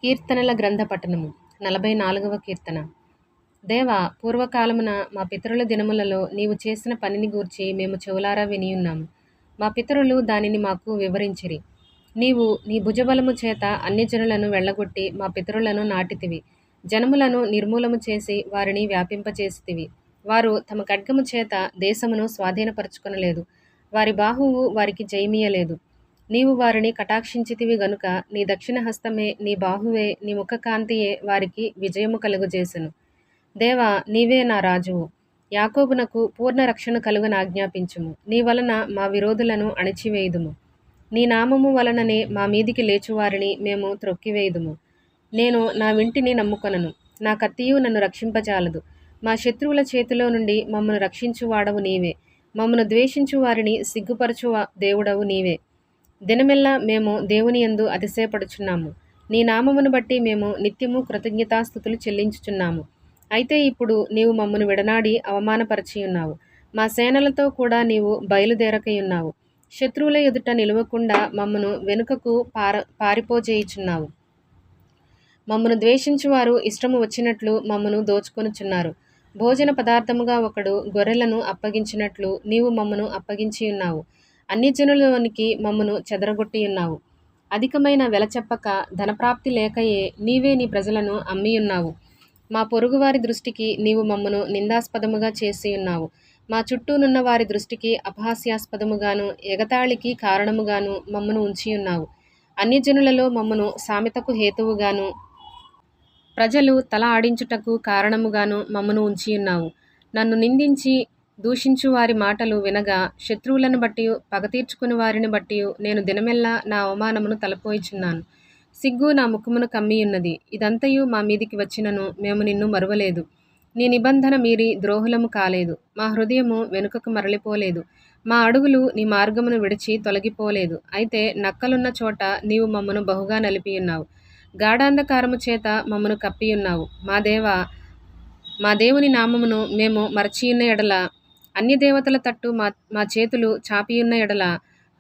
కీర్తనల గ్రంథ పఠనము 44వ కీర్తన. దేవా, పూర్వకాలమున మా పితరుల దినములలో నీవు చేసిన పనిని గూర్చి మేము చెవులారా వినియున్నాము. మా పితరులు దానిని మాకు వివరించిరి. నీవు నీ భుజబలము చేత అన్యజనులను వెళ్ళగొట్టి మా పితరులను నాటితివి. జనములను నిర్మూలము చేసి వారిని వ్యాపింపచేసితివి. వారు తమ ఖడ్గము చేత దేశమును స్వాధీనపరచుకొనలేదు. వారి బాహువు వారికి జయమియ్యలేదు. నీవు వారిని కటాక్షించితివి గనుక నీ దక్షిణ హస్తమే, నీ బాహువే, నీ ముఖకాంతియే వారికి విజయము కలుగజేసెను. దేవా, నీవే నా రాజువు. యాకోబునకు పూర్ణ రక్షణ కలుగనాజ్ఞాపించుము. నీ వలన మా విరోధులను అణిచివేయుదుము. నీ నామము వలననే మా మీదికి లేచువారిని మేము త్రొక్కివేయుదుము. నేను నా వింటిని నమ్ముకొనను. నా కత్తియు నన్ను రక్షింపజాలదు. మా శత్రువుల చేతిలో నుండి మమ్మను రక్షించువాడవు నీవే. మమ్మను ద్వేషించు వారిని సిగ్గుపరచు దేవుడవు నీవే. దినమెల్లా మేము దేవుని యందు అతిశయపడుచున్నాము. నీ నామమును బట్టి మేము నిత్యము కృతజ్ఞతాస్థుతులు చెల్లించుచున్నాము. అయితే ఇప్పుడు నీవు మమ్మను విడనాడి అవమానపరచియున్నావు. మా సేనలతో కూడా నీవు బయలుదేరకయున్నావు. శత్రువుల ఎదుట నిలవకుండా మమ్మను వెనుకకు పారిపోజేయుచున్నావు. మమ్మను ద్వేషించువారు ఇష్టము వచ్చినట్లు మమ్మను దోచుకొనుచున్నారు. భోజన పదార్థముగా ఒకడు గొర్రెలను అప్పగించినట్లు నీవు మమ్మను అప్పగించియున్నావు. అన్యజనులలోనికి మమ్మను చెదరగొట్టియున్నావు. అధికమైన వెల చెప్పక ధనప్రాప్తి లేకయే నీవే నీ ప్రజలను అమ్మియున్నావు. మా పొరుగువారి దృష్టికి నీవు మమ్మను నిందాస్పదముగా చేసియున్నావు. మా చుట్టూనున్న వారి దృష్టికి అపహాస్యాస్పదముగాను ఎగతాళికి కారణముగాను మమ్మను ఉంచియున్నావు. అన్యజనులలో మమ్మను సామెతకు హేతువుగాను ప్రజలు తల ఆడించుటకు కారణముగాను మమ్మను ఉంచియున్నావు. నన్ను నిందించి దూషించు వారి మాటలు వినగా శత్రువులను బట్టి పగ తీర్చుకుని వారిని బట్టి నేను దినమెల్లా నా అవమానమును తలపోయిచున్నాను. సిగ్గు నా ముఖమును కమ్మియున్నది. ఇదంతయు మా మీదికి వచ్చినను మేము నిన్ను మరువలేదు. నీ నిబంధన మీరి ద్రోహులము కాలేదు. మా హృదయము వెనుకకు మరలిపోలేదు. మా అడుగులు నీ మార్గమును విడిచి తొలగిపోలేదు. అయితే నక్కలున్న చోట నీవు మమ్మను బహుగా నలిపియున్నావు. గాఢాంధకారము చేత మమ్మను కప్పియున్నావు. మా దేవుని నామమును మేము మరచియున్న ఎడల, అన్యదేవతల తట్టు మా చేతులు చాపియున్న ఎడల,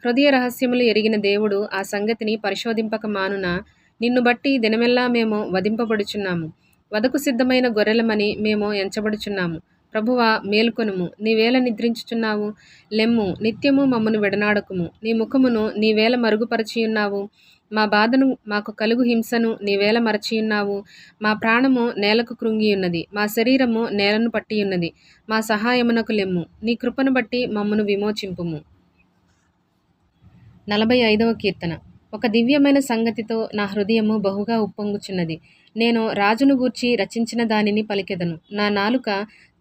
హృదయ రహస్యములు ఎరిగిన దేవుడు ఆ సంగతిని పరిశోధింపక మానునా? నిన్ను బట్టి దినమెల్లా మేము వధింపబడుచున్నాము. వధకు సిద్ధమైన గొర్రెలమని మేము ఎంచబడుచున్నాము. ప్రభువా, మేలుకొనుము. నీవేళ నిద్రించుచున్నావు? లెమ్ము, నిత్యము మమ్మను విడనాడకుము. నీ ముఖమును నీవేళ మరుగుపరచియున్నావు? మా బాధను, మాకు కలుగు హింసను నీవేళ మరచియున్నావు? మా ప్రాణము నేలకు కృంగియున్నది. మా శరీరము నేలను పట్టియున్నది. మా సహాయమునకు లెమ్ము. నీ కృపను బట్టి మమ్మను విమోచింపుము. 45వ కీర్తన. ఒక దివ్యమైన సంగతితో నా హృదయము బహుగా ఉప్పొంగుచున్నది. నేను రాజును గూర్చి రచించిన దానిని పలికెదను. నా నాలుక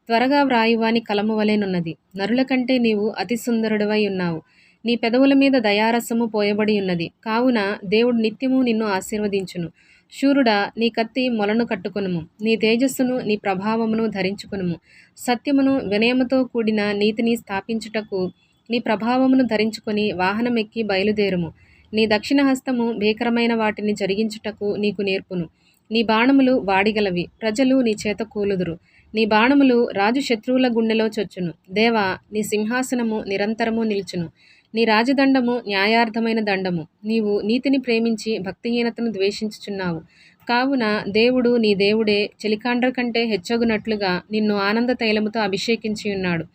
త్వరగా వ్రాయువాని కలము వలెనున్నది. నరుల కంటే నీవు అతి సుందరుడవై ఉన్నావు. నీ పెదవుల మీద దయారసము పోయబడి ఉన్నది. కావున దేవుడు నిత్యము నిన్ను ఆశీర్వదించును. శూరుడా, నీ కత్తి మొలను కట్టుకొనుము. నీ తేజస్సును, నీ ప్రభావమును ధరించుకొనుము. సత్యమును, వినయముతో కూడిన నీతిని స్థాపించుటకు నీ ప్రభావమును ధరించుకొని వాహనమెక్కి బయలుదేరుము. నీ దక్షిణ హస్తము భీకరమైన వాటిని జరిగించుటకు నీకు నేర్పును. నీ బాణములు వాడిగలవి. ప్రజలు నీ చేత కూలుదురు. నీ బాణములు రాజు శత్రువుల గుండెలో చొచ్చును. దేవా, నీ సింహాసనము నిరంతరము నిలుచును. నీ రాజదండము న్యాయార్థమైన దండము. నీవు నీతిని ప్రేమించి భక్తిహీనతను ద్వేషించుచున్నావు. కావున దేవుడు నీ దేవుడే చెలికాండ్ర కంటే హెచ్చగునట్లుగా నిన్ను ఆనంద తైలముతో అభిషేకించి ఉన్నాడు.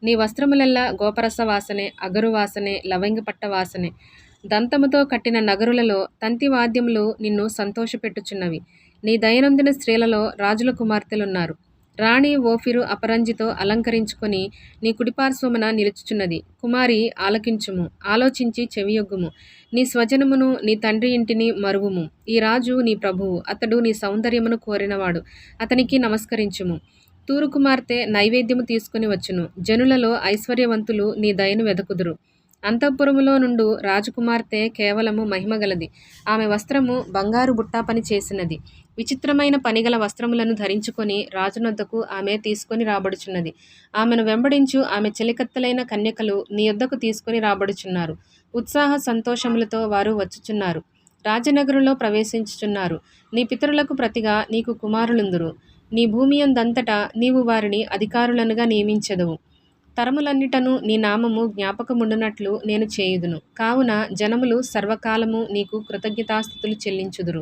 నీ వస్త్రములెల్లా గోపరస వాసనే, అగరు వాసనే, లవంగిపట్ట వాసనే. దంతముతో కట్టిన నగరులలో తంతి వాద్యములు నిన్ను సంతోషపెట్టుచున్నవి. నీ దయనొందిన స్త్రీలలో రాజుల కుమార్తెలున్నారు. రాణి ఓఫిరు అపరంజితో అలంకరించుకొని నీ కుడిపార్శ్వమున నిలుచుచున్నది. కుమారి, ఆలకించుము, ఆలోచించి చెవియొగ్గుము. నీ స్వజనమును, నీ తండ్రి ఇంటిని మరువుము. ఈ రాజు నీ ప్రభువు. అతడు నీ సౌందర్యమును కోరినవాడు. అతనికి నమస్కరించుము. తూరు కుమార్తె నైవేద్యము తీసుకుని వచ్చును. జనులలో ఐశ్వర్యవంతులు నీ దయను వెదకుదురు. అంతఃపురములో నుండు రాజకుమార్తె కేవలము మహిమగలది. ఆమె వస్త్రము బంగారు బుట్టా పని చేసినది. విచిత్రమైన పనిగల వస్త్రములను ధరించుకొని రాజునొద్దకు ఆమె తీసుకొని రాబడుచున్నది. ఆమెను వెంబడించు ఆమె చెలికత్తెలైన కన్యకలు నీ యొద్దకు తీసుకొని రాబడుచున్నారు. ఉత్సాహ సంతోషములతో వారు వచ్చుచున్నారు. రాజనగరులో ప్రవేశించుచున్నారు. నీ పితరులకు ప్రతిగా నీకు కుమారులుందురు. నీ భూమియందంతటా నీవు వారిని అధికారులనుగా నియమించెదవు. తరములన్నిటను నీ నామము జ్ఞాపకముండునట్లు నేను చేయుదును. కావున జనములు సర్వకాలము నీకు కృతజ్ఞతాస్తుతులు చెల్లించుదురు.